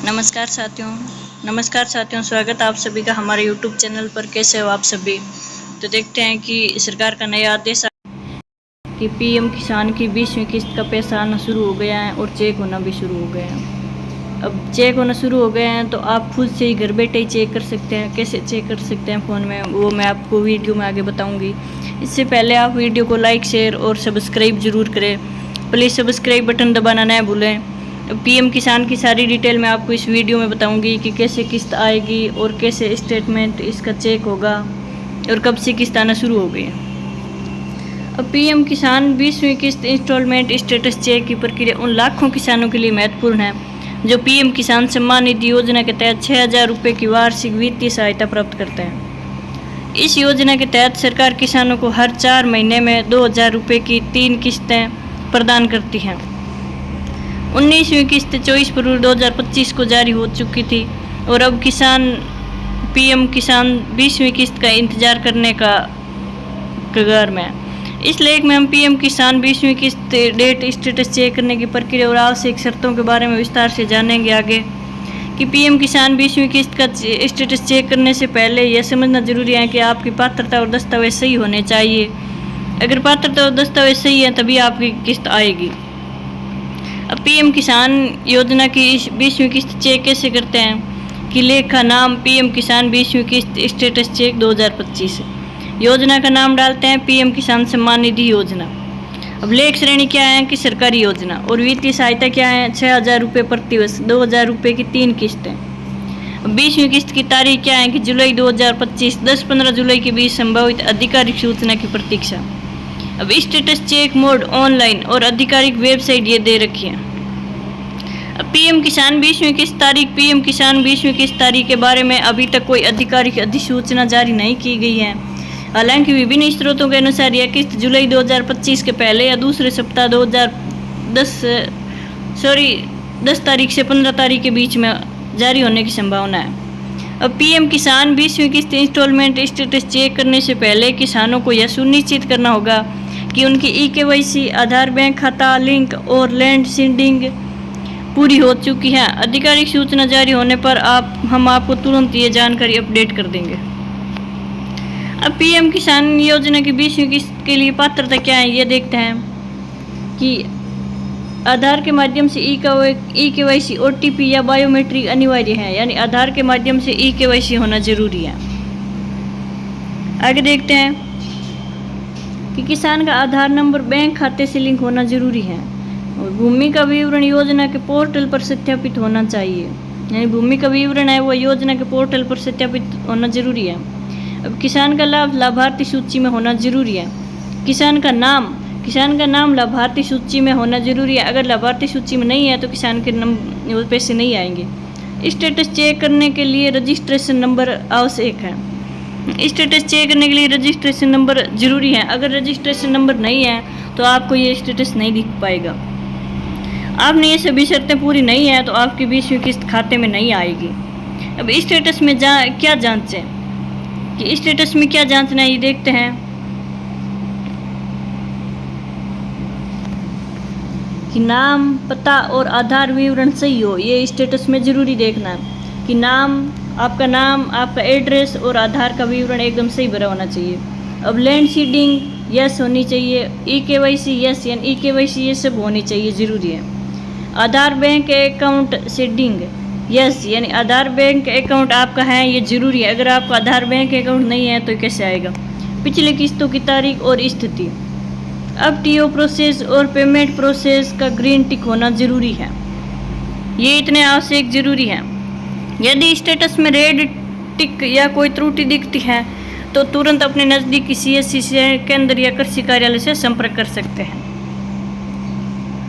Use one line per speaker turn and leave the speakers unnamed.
नमस्कार साथियों, स्वागत आप सभी का हमारे YouTube चैनल पर। कैसे हो आप सभी? तो देखते हैं कि सरकार का नया आदेश कि पीएम किसान की 20वीं किस्त का पैसा आना शुरू हो गया है और चेक होना भी शुरू हो गया है। अब चेक होना शुरू हो गए हैं तो आप खुद से ही घर बैठे ही चेक कर सकते हैं। कैसे चेक कर सकते हैं फ़ोन में, वो मैं आपको वीडियो में आगे बताऊँगी। इससे पहले आप वीडियो को लाइक, शेयर और सब्सक्राइब ज़रूर करें। प्लीज़ सब्सक्राइब बटन दबाना न भूलें। पीएम किसान की सारी डिटेल मैं आपको इस वीडियो में बताऊंगी कि कैसे किस्त आएगी और कैसे स्टेटमेंट इसका चेक होगा और कब से किस्त आना शुरू हो गई है। अब पीएम किसान 20वीं किस्त इंस्टॉलमेंट स्टेटस चेक की प्रक्रिया उन लाखों किसानों के लिए महत्वपूर्ण है जो पीएम किसान सम्मान निधि योजना के तहत 6,000 रुपये की वार्षिक वित्तीय सहायता प्राप्त करते हैं। इस योजना के तहत सरकार किसानों को हर 4 महीने में 2,000 रुपये की 3 किस्तें प्रदान करती हैं। 19वीं किस्त 24 फरवरी 2025 को जारी हो चुकी थी और अब पीएम किसान 20वीं किस्त का इंतजार करने का कगार में है। इस लेख में हम पीएम किसान 20वीं किस्त डेट स्टेटस चेक करने की प्रक्रिया और आवश्यक शर्तों के बारे में विस्तार से जानेंगे आगे कि पीएम किसान 20वीं किस्त का स्टेटस चेक करने से पहले यह समझना जरूरी है कि आपकी पात्रता और दस्तावेज सही होने चाहिए। अगर पात्रता और दस्तावेज सही है तभी आपकी किस्त आएगी। अब पीएम किसान योजना की 20वीं किस्त चेक कैसे करते हैं कि लेख का नाम पीएम किसान 20वीं किस्त स्टेटस चेक 2025 योजना का नाम डालते हैं पीएम किसान सम्मान निधि योजना। अब लेख श्रेणी क्या है कि सरकारी योजना और वित्तीय सहायता क्या है 6,000 रुपये प्रति वर्ष, 2,000 रुपये की 3 किस्तें। अब 20वीं किस्त की तारीख क्या है कि जुलाई 2025, 10-15 जुलाई के बीच संभावित आधिकारिक सूचना की प्रतीक्षा। अब स्टेटस चेक मोड ऑनलाइन और आधिकारिक वेबसाइट ये दे रखी है। अब पीएम किसान 20वीं किस्त तारीख पीएम किसान 20वीं किस्त तारीख के बारे में अभी तक कोई आधिकारिक अधिसूचना जारी नहीं की गई है। हालांकि विभिन्न स्रोतों के अनुसार यह किस्त जुलाई 2025 के पहले या दूसरे सप्ताह 10 तारीख से 15 तारीख के बीच में जारी होने की संभावना है। अब पीएम किसान 20वीं किस्त इंस्टॉलमेंट स्टेटस चेक करने से पहले किसानों को यह सुनिश्चित करना होगा कि उनकी EKYC, आधार बैंक खाता लिंक और लैंड सीडिंग पूरी हो चुकी है। आधिकारिक सूचना जारी होने पर हम आपको तुरंत ये जानकारी अपडेट कर देंगे। अब पीएम किसान योजना की 20वीं किस्त के लिए पात्रता क्या है ये देखते हैं कि आधार के माध्यम से EKYC, OTP या बायोमेट्रिक अनिवार्य है, यानी आधार के माध्यम से EKYC होना जरूरी है। आगे देखते हैं कि किसान का आधार नंबर बैंक खाते से लिंक होना जरूरी है और भूमि का विवरण योजना के पोर्टल पर सत्यापित होना चाहिए, यानी भूमि का विवरण है वो योजना के पोर्टल पर सत्यापित होना जरूरी है। अब किसान का लाभ लाभार्थी सूची में होना जरूरी है। किसान का नाम लाभार्थी सूची में होना जरूरी है। अगर लाभार्थी सूची में नहीं है तो किसान के पैसे नहीं आएंगे। स्टेटस चेक करने के लिए रजिस्ट्रेशन नंबर आवश्यक है। स्टेटस चेक करने के लिए रजिस्ट्रेशन नंबर जरूरी है। अगर रजिस्ट्रेशन नंबर नहीं है तो आपको ये स्टेटस नहीं दिख पाएगा। आपने ये सभी शर्तें पूरी नहीं है तो आपकी 20वीं किस्त खाते में नहीं आएगी। अब स्टेटस में क्या जांचें कि स्टेटस में क्या जांचना है ये देखते हैं कि नाम, पता और आधार विवरण सही हो। ये स्टेटस में जरूरी देखना है कि आपका नाम, आपका एड्रेस और आधार का विवरण एकदम सही भरा होना चाहिए। अब लैंड सीडिंग यस होनी चाहिए, EKYC यस, यानी EKYC ये सब होनी चाहिए, ज़रूरी है। आधार बैंक अकाउंट सीडिंग यस, यानी आधार बैंक अकाउंट आपका है ये ज़रूरी है। अगर आपका आधार बैंक अकाउंट नहीं है तो कैसे आएगा। पिछली किस्तों की तारीख और स्थिति। अब TO प्रोसेस और पेमेंट प्रोसेस का ग्रीन टिक होना ज़रूरी है। ये इतने आवश्यक ज़रूरी है। यदि स्टेटस में रेड टिक या कोई त्रुटि दिखती है तो तुरंत अपने नज़दीकी CSC केंद्र या कृषि कार्यालय से संपर्क कर सकते हैं।